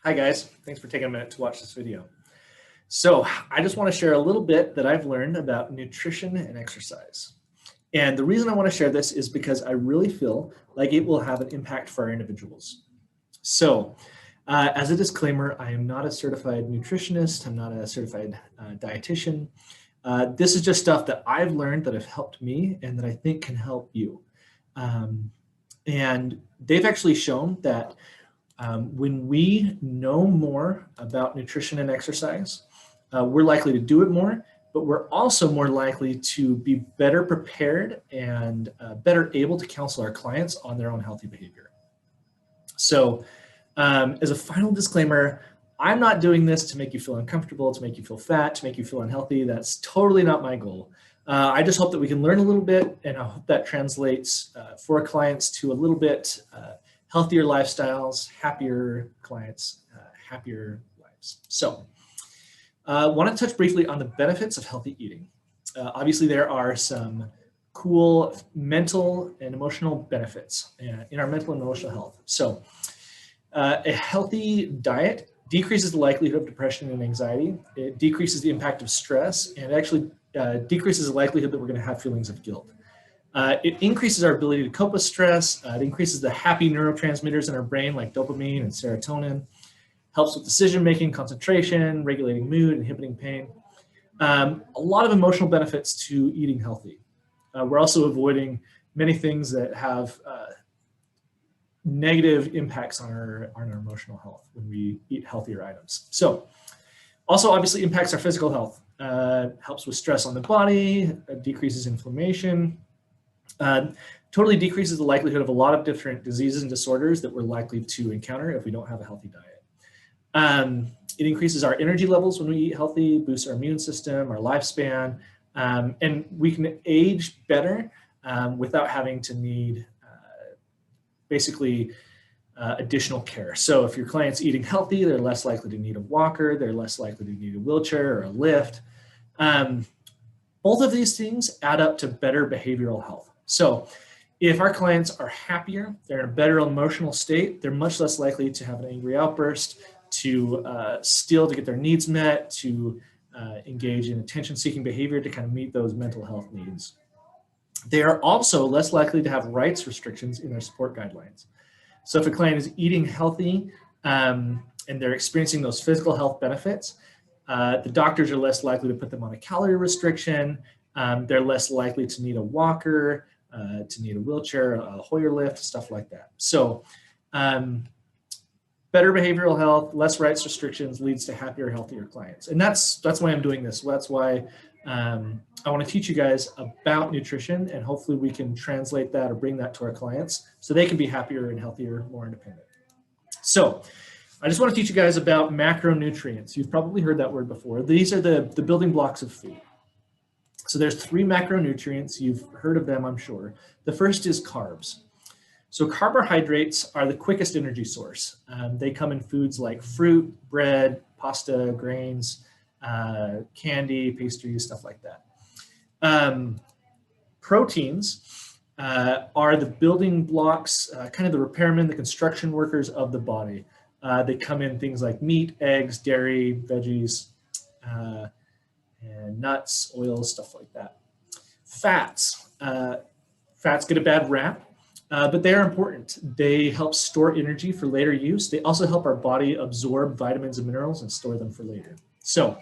Hi guys, thanks for taking a minute to watch this video. So I just want to share a little bit that I've learned about nutrition and exercise. And the reason I want to share this is because I really feel like it will have an impact for our individuals. So as a disclaimer, I am not a certified nutritionist. I'm not a certified dietitian. This is just stuff that I've learned that have helped me and that I think can help you. And they've actually shown that when we know more about nutrition and exercise, we're likely to do it more, but we're also more likely to be better prepared and better able to counsel our clients on their own healthy behavior. So as a final disclaimer, I'm not doing this to make you feel uncomfortable, to make you feel fat, to make you feel unhealthy. That's totally not my goal. I just hope that we can learn a little bit, and I hope that translates for our clients to a little bit healthier lifestyles, happier clients, happier lives. So I want to touch briefly on the benefits of healthy eating. Obviously, there are some cool mental and emotional benefits in our mental and emotional health. So a healthy diet decreases the likelihood of depression and anxiety. It decreases the impact of stress, and actually decreases the likelihood that we're going to have feelings of guilt. It increases our ability to cope with stress. It increases the happy neurotransmitters in our brain like dopamine and serotonin. Helps with decision-making, concentration, regulating mood, inhibiting pain. A lot of emotional benefits to eating healthy. We're also avoiding many things that have negative impacts on our emotional health when we eat healthier items. So also obviously impacts our physical health. Helps with stress on the body, decreases inflammation, totally decreases the likelihood of a lot of different diseases and disorders that we're likely to encounter if we don't have a healthy diet. It increases our energy levels when we eat healthy, boosts our immune system, our lifespan, and we can age better without having to need basically additional care. So if your client's eating healthy, they're less likely to need a walker, they're less likely to need a wheelchair or a lift. Both of these things add up to better behavioral health. So if our clients are happier, they're in a better emotional state, they're much less likely to have an angry outburst, to steal to get their needs met, to engage in attention-seeking behavior to kind of meet those mental health needs. They are also less likely to have rights restrictions in their support guidelines. So if a client is eating healthy and they're experiencing those physical health benefits, the doctors are less likely to put them on a calorie restriction. They're less likely to need a walker, to need a wheelchair, a Hoyer lift, stuff like that. So better behavioral health, less rights restrictions leads to happier, healthier clients. And that's why I'm doing this. That's why I want to teach you guys about nutrition, and hopefully we can translate that or bring that to our clients so they can be happier and healthier, more independent. So I just want to teach you guys about macronutrients. You've probably heard that word before. These are the building blocks of food. So there's 3 macronutrients. You've heard of them, I'm sure. The first is carbs. So carbohydrates are the quickest energy source. They come in foods like fruit, bread, pasta, grains, candy, pastries, stuff like that. Proteins are the building blocks, kind of the repairmen, the construction workers of the body. They come in things like meat, eggs, dairy, veggies, and nuts, oils, stuff like that. Fats. Fats get a bad rap, but they are important. They help store energy for later use. They also help our body absorb vitamins and minerals and store them for later. So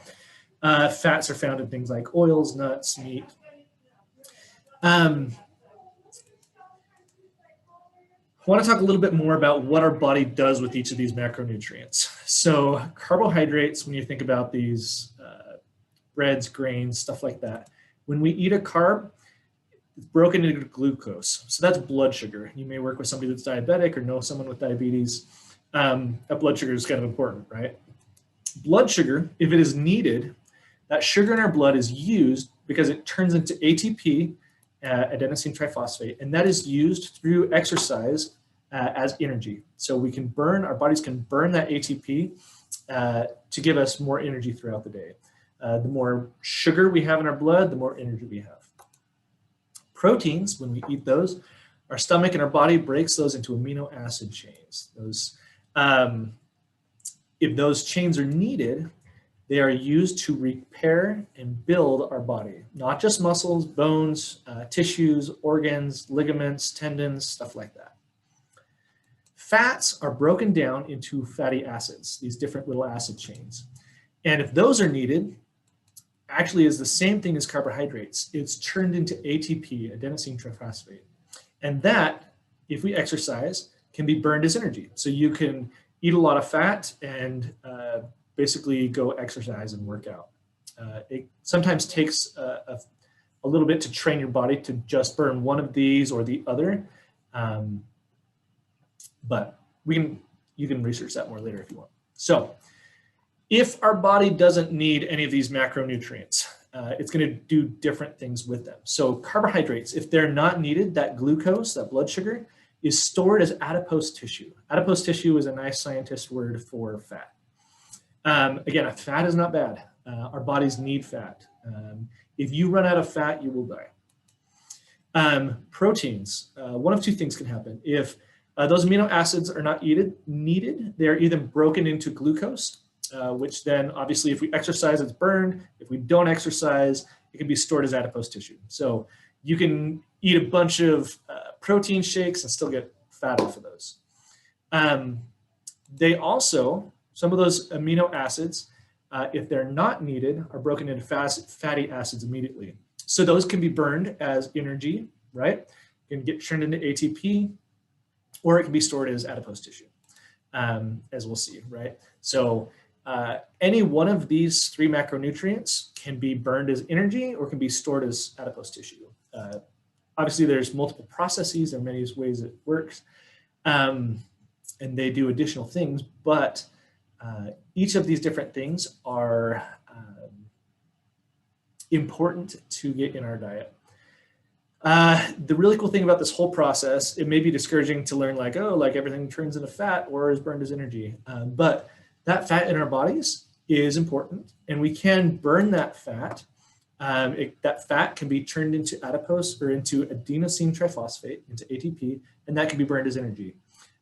fats are found in things like oils, nuts, meat. I want to talk a little bit more about what our body does with each of these macronutrients. So carbohydrates, when you think about these breads, grains, stuff like that, when we eat a carb, it's broken into glucose. So that's blood sugar. You may work with somebody that's diabetic or know someone with diabetes. That blood sugar is kind of important, right? Blood sugar, if it is needed, that sugar in our blood is used because it turns into ATP, adenosine triphosphate, and that is used through exercise as energy. So we can burn, our bodies can burn that ATP to give us more energy throughout the day. The more sugar we have in our blood, the more energy we have. Proteins, when we eat those, our stomach and our body breaks those into amino acid chains. Those if those chains are needed, they are used to repair and build our body, not just muscles, bones, tissues, organs, ligaments, tendons, stuff like that. Fats are broken down into fatty acids, these different little acid chains. And if those are needed, actually is the same thing as carbohydrates. It's turned into ATP, adenosine triphosphate. And that, if we exercise, can be burned as energy. So you can eat a lot of fat and basically go exercise and work out. It sometimes takes a little bit to train your body to just burn one of these or the other. But you can research that more later if you want. So if our body doesn't need any of these macronutrients, it's going to do different things with them. So carbohydrates, if they're not needed, that glucose, that blood sugar, is stored as adipose tissue. Adipose tissue is a nice scientist word for fat. Again, fat is not bad. Our bodies need fat. If you run out of fat, you will die. Proteins, one of two things can happen. If those amino acids are not needed, they are either broken into glucose, which then obviously if we exercise, it's burned. If we don't exercise, it can be stored as adipose tissue. So you can eat a bunch of protein shakes and still get fat off of those. They also, some of those amino acids, if they're not needed, are broken into fatty acids immediately. So those can be burned as energy, right? Can get turned into ATP, or it can be stored as adipose tissue, as we'll see, right? So any one of these three macronutrients can be burned as energy or can be stored as adipose tissue. Obviously, there's multiple processes. There are many ways it works, and they do additional things, but each of these different things are important to get in our diet. The really cool thing about this whole process, it may be discouraging to learn like, oh, like everything turns into fat or is burned as energy, but that fat in our bodies is important, and we can burn that fat. That fat can be turned into adipose or into adenosine triphosphate, into ATP, and that can be burned as energy.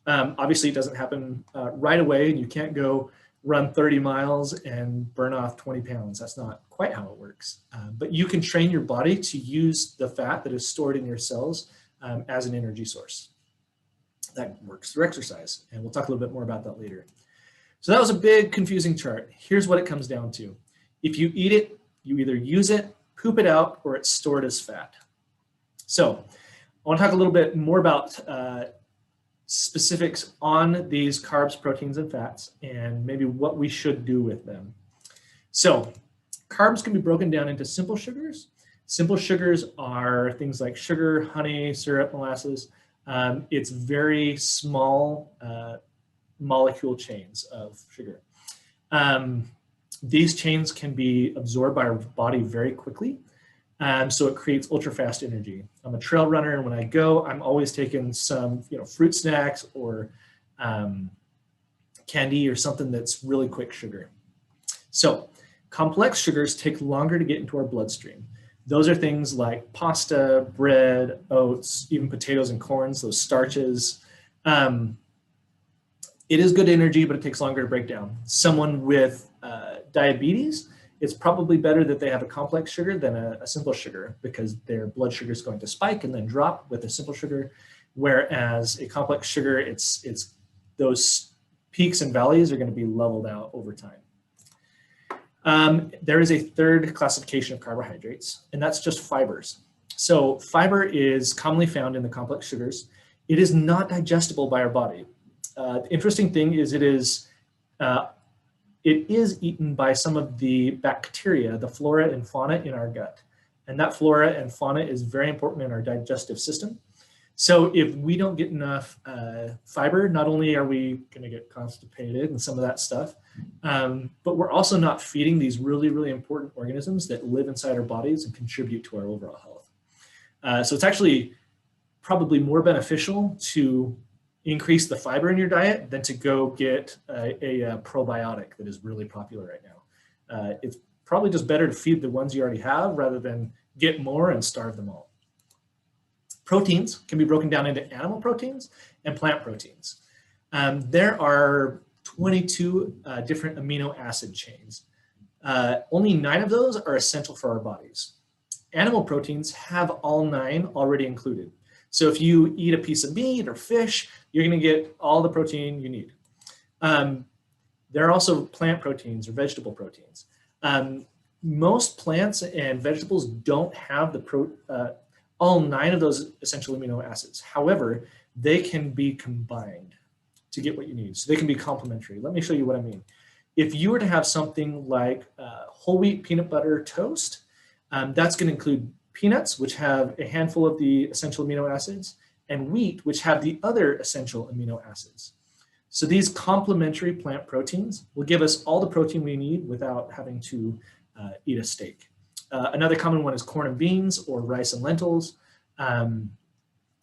Obviously, it doesn't happen right away, and you can't go run 30 miles and burn off 20 pounds. That's not quite how it works. But you can train your body to use the fat that is stored in your cells as an energy source. That works through exercise, and we'll talk a little bit more about that later. So that was a big confusing chart. Here's what it comes down to. If you eat it, you either use it, poop it out, or it's stored as fat. So I want to talk a little bit more about specifics on these carbs, proteins, and fats, and maybe what we should do with them. So carbs can be broken down into simple sugars. Simple sugars are things like sugar, honey, syrup, molasses. It's very small molecule chains of sugar. These chains can be absorbed by our body very quickly. So it creates ultra fast energy. I'm a trail runner, and when I go, I'm always taking some, fruit snacks or candy or something that's really quick sugar. So complex sugars take longer to get into our bloodstream. Those are things like pasta, bread, oats, even potatoes and corns, those starches. It is good energy, but it takes longer to break down. Someone with diabetes, it's probably better that they have a complex sugar than a simple sugar, because their blood sugar is going to spike and then drop with a simple sugar. Whereas a complex sugar, it's those peaks and valleys are going to be leveled out over time. There is a third classification of carbohydrates, and that's just fibers. So fiber is commonly found in the complex sugars. It is not digestible by our body. The interesting thing is it is eaten by some of the bacteria, the flora and fauna in our gut. And that flora and fauna is very important in our digestive system. So if we don't get enough fiber, not only are we going to get constipated and some of that stuff, but we're also not feeding these really, really important organisms that live inside our bodies and contribute to our overall health. So it's actually probably more beneficial to increase the fiber in your diet than to go get a probiotic that is really popular right now. It's probably just better to feed the ones you already have rather than get more and starve them all. Proteins can be broken down into animal proteins and plant proteins. There are 22 different amino acid chains. Only 9 of those are essential for our bodies. Animal proteins have all 9 already included. So if you eat a piece of meat or fish, you're going to get all the protein you need. There are also plant proteins or vegetable proteins. Most plants and vegetables don't have all 9 of those essential amino acids. However, they can be combined to get what you need. So they can be complementary. Let me show you what I mean. If you were to have something like whole wheat peanut butter toast, that's going to include peanuts, which have a handful of the essential amino acids, and wheat, which have the other essential amino acids. So these complementary plant proteins will give us all the protein we need without having to eat a steak. Another common one is corn and beans or rice and lentils.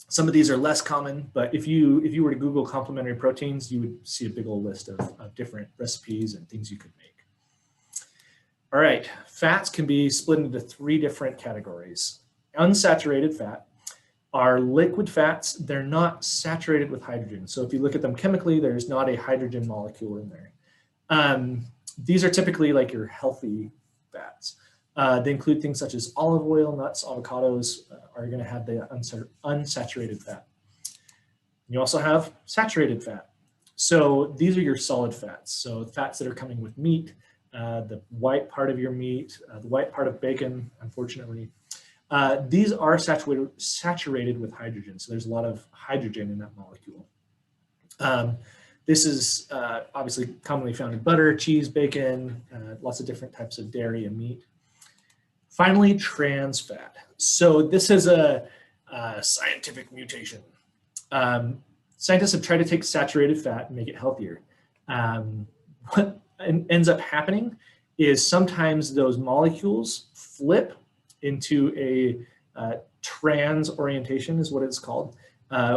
Some of these are less common, but if you were to Google complementary proteins, you would see a big old list of different recipes and things you could make. All right, fats can be split into 3 different categories. Unsaturated fat are liquid fats. They're not saturated with hydrogen. So if you look at them chemically, there's not a hydrogen molecule in there. These are typically like your healthy fats. They include things such as olive oil, nuts, avocados are going to have the unsaturated fat. You also have saturated fat. So these are your solid fats. So fats that are coming with meat, the white part of your meat, the white part of bacon, unfortunately. These are saturated with hydrogen. So there's a lot of hydrogen in that molecule. This is obviously commonly found in butter, cheese, bacon, lots of different types of dairy and meat. Finally, trans fat. So this is a scientific mutation. Scientists have tried to take saturated fat and make it healthier. What ends up happening is sometimes those molecules flip into a trans orientation is what it's called,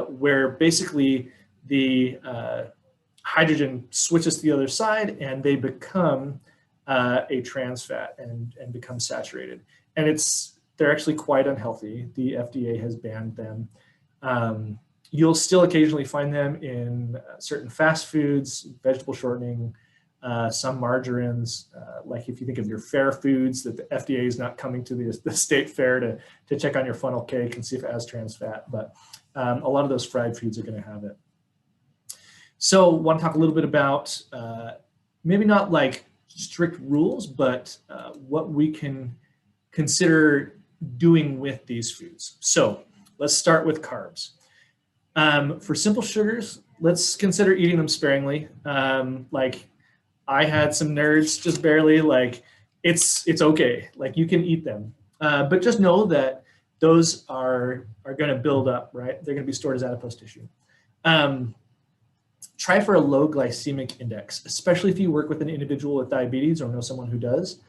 where basically the hydrogen switches to the other side and they become a trans fat and become saturated. And they're actually quite unhealthy. The FDA has banned them. You'll still occasionally find them in certain fast foods, vegetable shortening, some margarines, like if you think of your fair foods, that the FDA is not coming to the state fair to check on your funnel cake and see if it has trans fat, but a lot of those fried foods are going to have it. So I want to talk a little bit about maybe not like strict rules, but what we can consider doing with these foods. So let's start with carbs. For simple sugars, let's consider eating them sparingly. Like I had some nerds just barely, like it's okay, like you can eat them, but just know that those are going to build up, right? They're going to be stored as adipose tissue. Try for a low glycemic index, especially if you work with an individual with diabetes or know someone who does.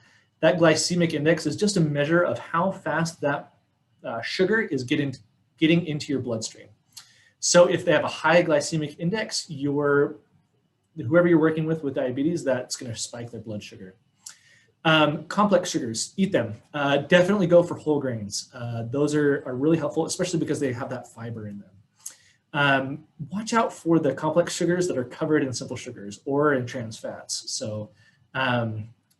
That glycemic index is just a measure of how fast that sugar is getting into your bloodstream. So if they have a high glycemic index, whoever you're working with diabetes, that's going to spike their blood sugar. Complex sugars, eat them. Definitely go for whole grains. Those are really helpful, especially because they have that fiber in them. Watch out for the complex sugars that are covered in simple sugars or in trans fats. So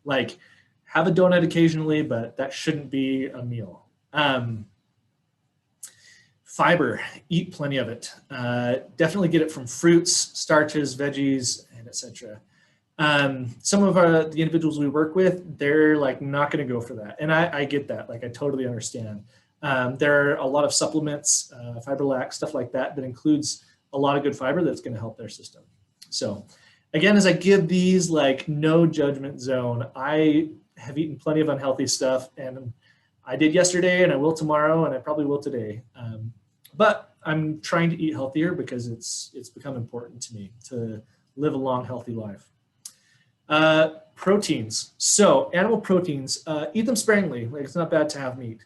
like have a donut occasionally, but that shouldn't be a meal. Fiber, eat plenty of it. Definitely get it from fruits, starches, veggies, and etc. Some of the individuals we work with, they're like not going to go for that. And I get that, like I totally understand. There are a lot of supplements, Fiberlac, stuff like that includes a lot of good fiber that's going to help their system. So again, as I give these like no judgment zone, I have eaten plenty of unhealthy stuff, and I did yesterday and I will tomorrow and I probably will today. But I'm trying to eat healthier because it's become important to me to live a long, healthy life. Proteins. So animal proteins, eat them sparingly. Like it's not bad to have meat.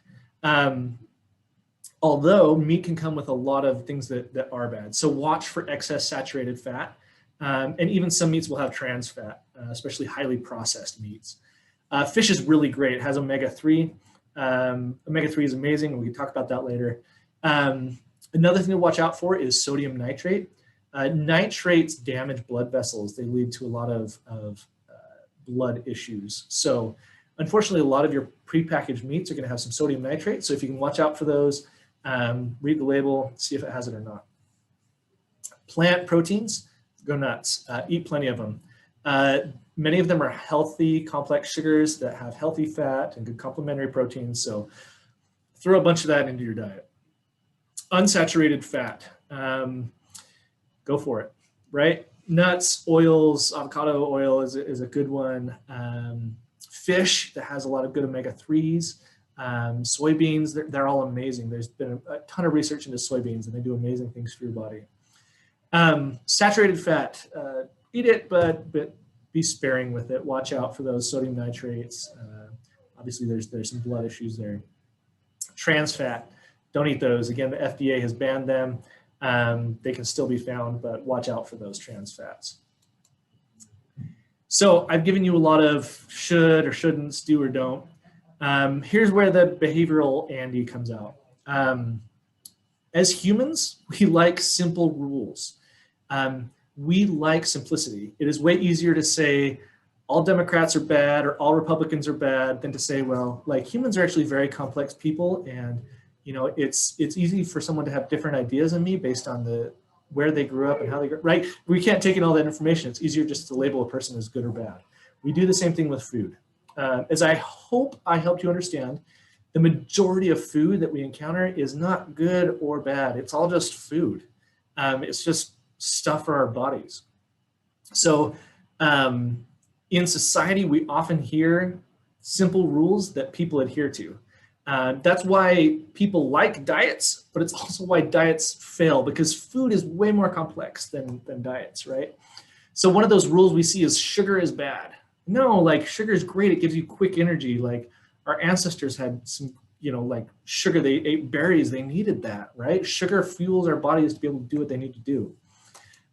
Although meat can come with a lot of things that are bad. So watch for excess saturated fat. And even some meats will have trans fat, especially highly processed meats. Fish is really great. It has omega-3. Omega-3 is amazing. We can talk about that later. Another thing to watch out for is sodium nitrate. Nitrates damage blood vessels. They lead to a lot of blood issues. So unfortunately, a lot of your prepackaged meats are going to have some sodium nitrate. So if you can watch out for those, read the label, see if it has it or not. Plant proteins, go nuts. Eat plenty of them. Many of them are healthy, complex sugars that have healthy fat and good complementary proteins. So throw a bunch of that into your diet. Unsaturated fat, go for it, right? Nuts, oils, avocado oil is a good one. Fish that has a lot of good omega-3s. Soybeans, they're all amazing. There's been a ton of research into soybeans, and they do amazing things for your body. Saturated fat, eat it, but be sparing with it. Watch out for those sodium nitrates. Obviously, there's some blood issues there. Trans fat, don't eat those. Again, the FDA has banned them. They can still be found, but watch out for those trans fats. So I've given you a lot of should or shouldn'ts, do or don't. Here's where the behavioral Andy comes out. As humans, we like simple rules. We like simplicity. It is way easier to say all Democrats are bad or all Republicans are bad than to say, well, like humans are actually very complex people, and you know, it's easy for someone to have different ideas than me based on where they grew up and how they grew up, right? We can't take in all that information. It's easier just to label a person as good or bad. We do the same thing with food. As I hope I helped you understand, the majority of food that we encounter is not good or bad. It's all just food. It's just stuff for our bodies. So in society, we often hear simple rules that people adhere to. That's why people like diets, but it's also why diets fail, because food is way more complex than diets, right? So one of those rules we see is sugar is bad. No, like sugar is great. It gives you quick energy. Like our ancestors had some, you know, like sugar, they ate berries, they needed that, right? Sugar fuels our bodies to be able to do what they need to do.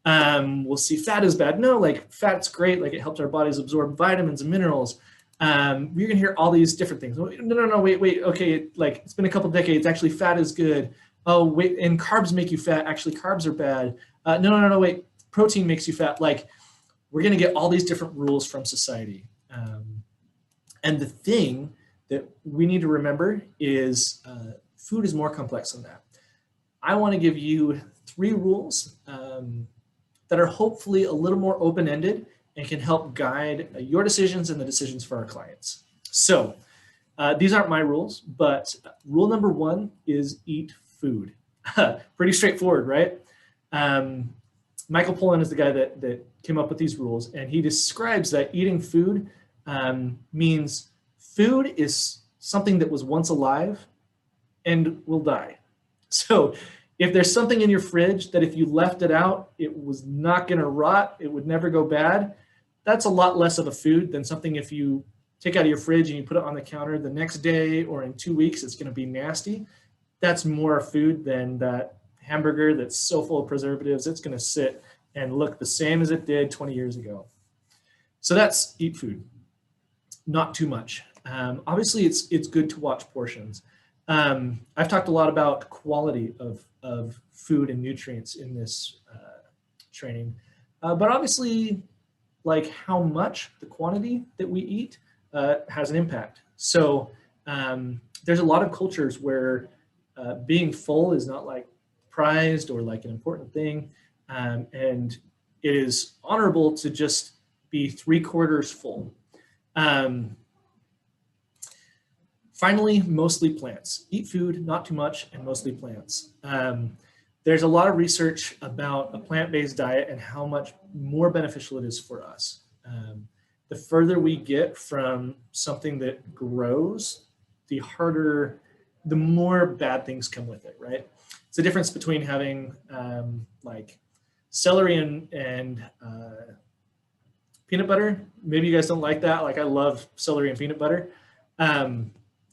We'll see fat is bad. No, like fat's great. Like it helps our bodies absorb vitamins and minerals. You're gonna hear all these different things. No, wait. Okay, like it's been a couple decades. Actually, fat is good. Oh, wait, and carbs make you fat. Actually, carbs are bad. No, wait. Protein makes you fat. Like we're gonna get all these different rules from society. And the thing that we need to remember is food is more complex than that. I want to give you 3 rules that are hopefully a little more open-ended and can help guide your decisions and the decisions for our clients. So these aren't my rules, but rule number 1 is eat food. Pretty straightforward, right? Michael Pollan is the guy that came up with these rules, and he describes that eating food means food is something that was once alive and will die. So if there's something in your fridge that if you left it out, it was not gonna rot, it would never go bad, that's a lot less of a food than something if you take out of your fridge and you put it on the counter the next day or in 2 weeks, it's gonna be nasty. That's more food than that hamburger that's so full of preservatives, it's gonna sit and look the same as it did 20 years ago. So that's eat food, not too much. Obviously, it's good to watch portions. I've talked a lot about quality of food and nutrients in this training, but obviously, like how much, the quantity that we eat has an impact. So there's a lot of cultures where being full is not like prized or like an important thing, and it is honorable to just be 3/4 full. Finally, mostly plants. Eat food, not too much, and mostly plants. There's a lot of research about a plant-based diet and how much more beneficial it is for us. The further we get from something that grows, the more bad things come with it, right? It's the difference between having like celery and peanut butter. Maybe you guys don't like that. Like I love celery and peanut butter.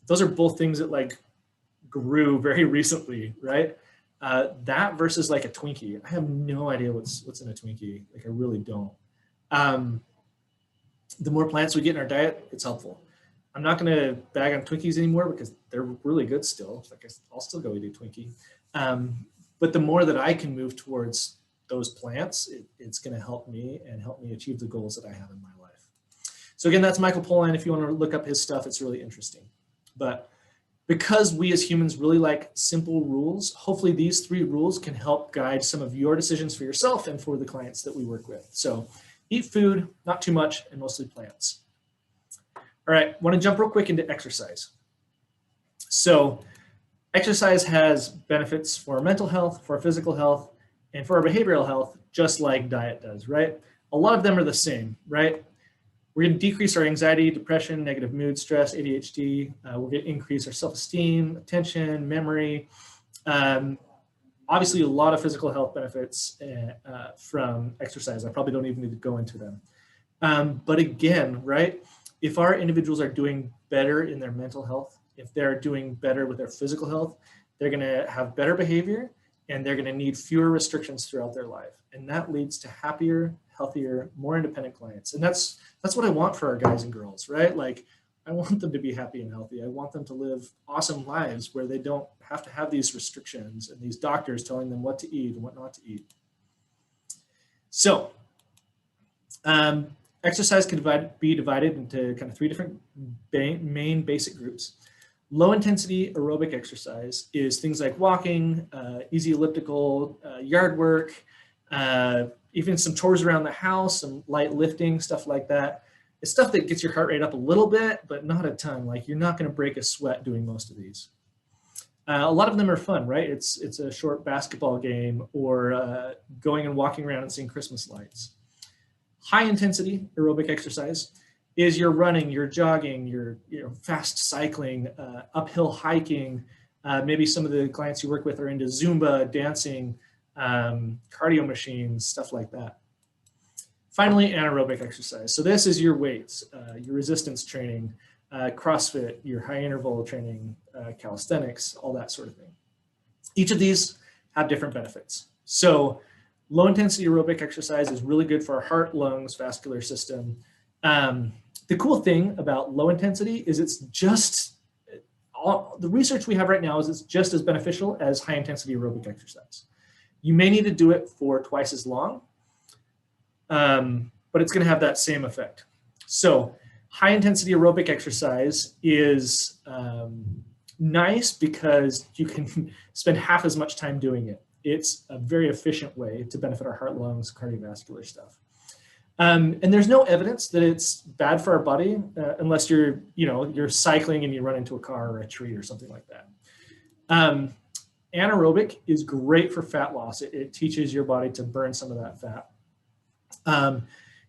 Those are both things that like grew very recently, right? That versus like a Twinkie. I have no idea what's in a Twinkie. Like I really don't. The more plants we get in our diet, it's helpful. I'm not gonna bag on Twinkies anymore because they're really good still. Like I'll still go eat a Twinkie. But the more that I can move towards those plants, it's going to help me and help me achieve the goals that I have in my life. So again, that's Michael Pollan. If you want to look up his stuff, it's really interesting. But because we as humans really like simple rules, hopefully these 3 rules can help guide some of your decisions for yourself and for the clients that we work with. So eat food, not too much, and mostly plants. All right, want to jump real quick into exercise. So exercise has benefits for our mental health, for our physical health, and for our behavioral health, just like diet does, right? A lot of them are the same, right? We're going to decrease our anxiety, depression, negative mood, stress, ADHD. We're going to increase our self-esteem, attention, memory. Obviously, a lot of physical health benefits from exercise. I probably don't even need to go into them. But again, right, if our individuals are doing better in their mental health, if they're doing better with their physical health, they're going to have better behavior, and they're going to need fewer restrictions throughout their life. And that leads to happier, healthier, more independent clients. And that's what I want for our guys and girls, right? Like, I want them to be happy and healthy. I want them to live awesome lives where they don't have to have these restrictions and these doctors telling them what to eat and what not to eat. So exercise can be divided into kind of 3 different main basic groups. Low intensity aerobic exercise is things like walking, easy elliptical, yard work, even some chores around the house, some light lifting, stuff like that. It's stuff that gets your heart rate up a little bit, but not a ton. Like, you're not going to break a sweat doing most of these. A lot of them are fun, right? It's a short basketball game, or going and walking around and seeing Christmas lights. High intensity aerobic exercise is your running, your jogging, your fast cycling, uphill hiking. Maybe some of the clients you work with are into Zumba, dancing, cardio machines, stuff like that. Finally, anaerobic exercise. So this is your weights, your resistance training, CrossFit, your high interval training, calisthenics, all that sort of thing. Each of these have different benefits. So low intensity aerobic exercise is really good for our heart, lungs, vascular system. The cool thing about low intensity is it's just, the research we have right now is it's just as beneficial as high intensity aerobic exercise. You may need to do it for twice as long, but it's going to have that same effect. So high intensity aerobic exercise is nice because you can spend half as much time doing it. It's a very efficient way to benefit our heart, lungs, cardiovascular stuff. And there's no evidence that it's bad for our body unless you're cycling and you run into a car or a tree or something like that. Anaerobic is great for fat loss. It teaches your body to burn some of that fat.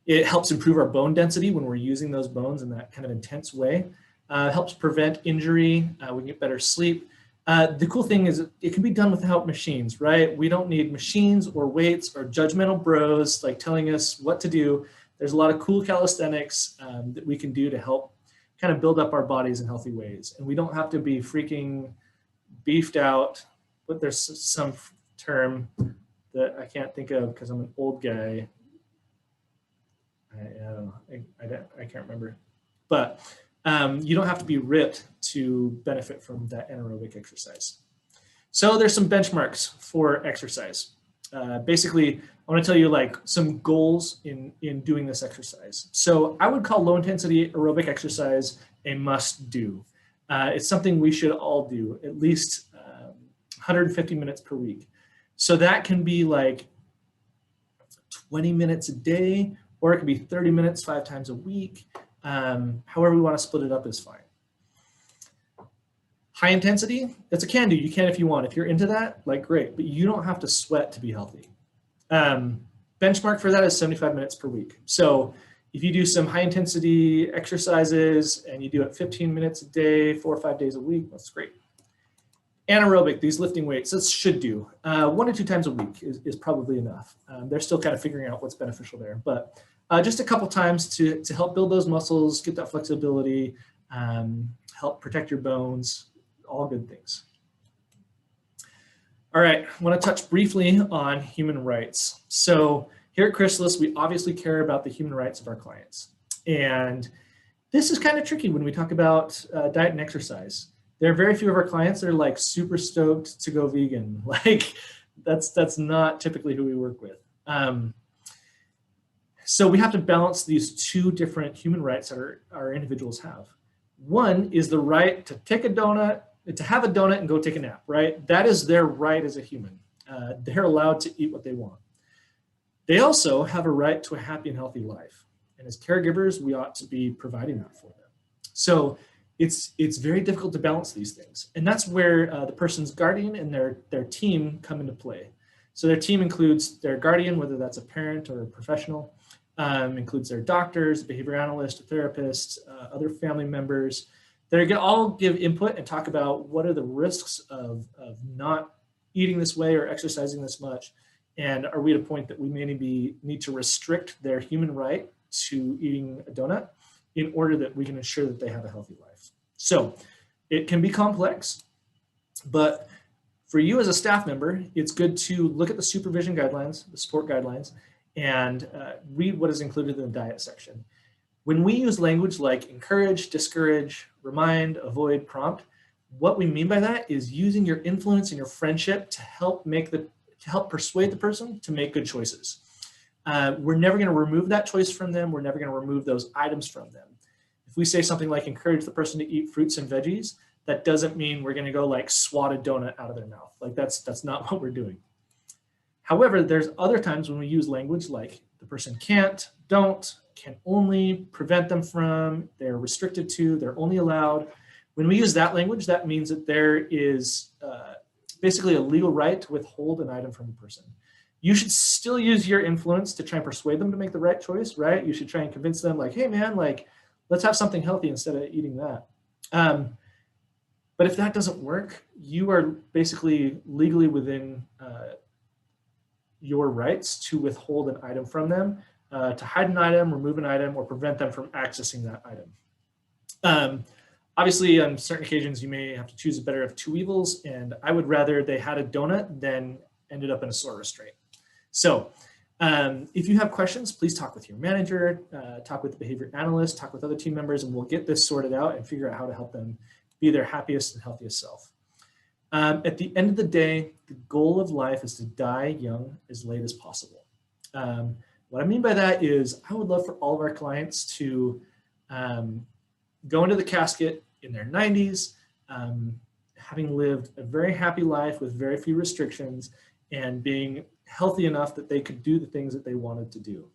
It helps improve our bone density when we're using those bones in that kind of intense way. It helps prevent injury. We can get better sleep. The cool thing is it can be done without machines, right? We don't need machines or weights or judgmental bros like telling us what to do. There's a lot of cool calisthenics that we can do to help kind of build up our bodies in healthy ways. And we don't have to be freaking beefed out, but there's some term that I can't think of because I'm an old guy. I can't remember. But you don't have to be ripped to benefit from that anaerobic exercise. So there's some benchmarks for exercise. Basically, I want to tell you like some goals in doing this exercise. So I would call low intensity aerobic exercise a must do. It's something we should all do at least 150 minutes per week. So that can be like 20 minutes a day, or it can be 30 minutes 5 times a week. However we want to split it up is fine. High intensity, it's a can do. You can if you want. If you're into that, like great, but you don't have to sweat to be healthy. Benchmark for that is 75 minutes per week. So if you do some high intensity exercises and you do it 15 minutes a day, 4 or 5 days a week, that's great. Anaerobic, these lifting weights, this should do. 1 to 2 times a week is probably enough. They're still kind of figuring out what's beneficial there, but just a couple times to help build those muscles, get that flexibility, help protect your bones, all good things. All right, I want to touch briefly on human rights. So here at Chrysalis, we obviously care about the human rights of our clients. And this is kind of tricky when we talk about diet and exercise. There are very few of our clients that are like super stoked to go vegan. Like that's not typically who we work with. So we have to balance these two different human rights that our individuals have. One is the right to take a donut, to have a donut and go take a nap, right? That is their right as a human. They're allowed to eat what they want. They also have a right to a happy and healthy life. And as caregivers, we ought to be providing that for them. So it's very difficult to balance these things. And that's where the person's guardian and their team come into play. So their team includes their guardian, whether that's a parent or a professional, includes their doctors, behavior analyst, a therapist, other family members. They're going to all give input and talk about what are the risks of not eating this way or exercising this much. And are we at a point that we may need to restrict their human right to eating a donut in order that we can ensure that they have a healthy life? So it can be complex, but for you as a staff member, it's good to look at the supervision guidelines, the support guidelines, and read what is included in the diet section. When we use language like encourage, discourage, remind, avoid, prompt, what we mean by that is using your influence and your friendship to help persuade the person to make good choices. We're never going to remove that choice from them. We're never going to remove those items from them. If we say something like encourage the person to eat fruits and veggies, that doesn't mean we're going to go like swat a donut out of their mouth. Like that's not what we're doing. However, there's other times when we use language like the person can't, don't, can only, prevent them from, they're restricted to, they're only allowed. When we use that language, that means that there is basically a legal right to withhold an item from a person. You should still use your influence to try and persuade them to make the right choice, right? You should try and convince them like, hey man, like, let's have something healthy instead of eating that. But if that doesn't work, you are basically legally within your rights to withhold an item from them, to hide an item, remove an item, or prevent them from accessing that item. Obviously, on certain occasions, you may have to choose the better of two evils, and I would rather they had a donut than ended up in a sore restraint. So if you have questions, please talk with your manager, talk with the behavior analyst, talk with other team members, and we'll get this sorted out and figure out how to help them be their happiest and healthiest self. At the end of the day, the goal of life is to die young as late as possible. What I mean by that is I would love for all of our clients to go into the casket in their 90s, having lived a very happy life with very few restrictions and being healthy enough that they could do the things that they wanted to do.